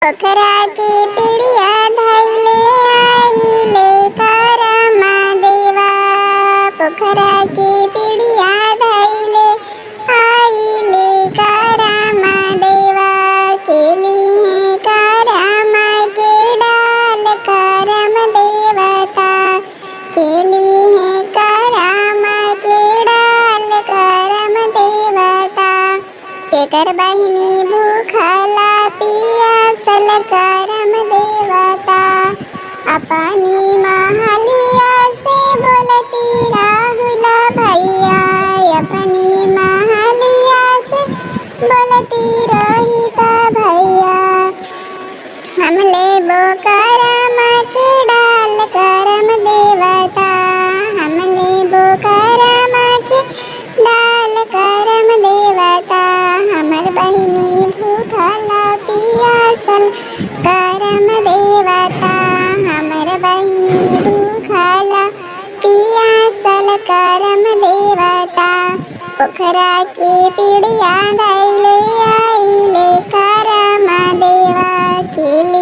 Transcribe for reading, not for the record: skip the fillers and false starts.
पोखरा की पीड़िया धैले आइले करमा देवा। पोखरा की पीड़िया धैले आइले करमा देवा। केली है करमा के डाल करम देवता। केली है करमा के डाल करम देवता। केकर बहिनी भूखला पियासल करम देवता। अपनी महलिया से बोलती राहुल भैया। अपनी महलिया से बोलती रोहित भैया। हमले बो करम के डाल करम देवता। हमले बो करम के डाल करम देवता। हमर बहिनी भूखला पियासल करम देवता। हमर बहिनी भूखला पियासल करम देवता। पोखरा की पीड़िया धैले आइले करम देवा। केली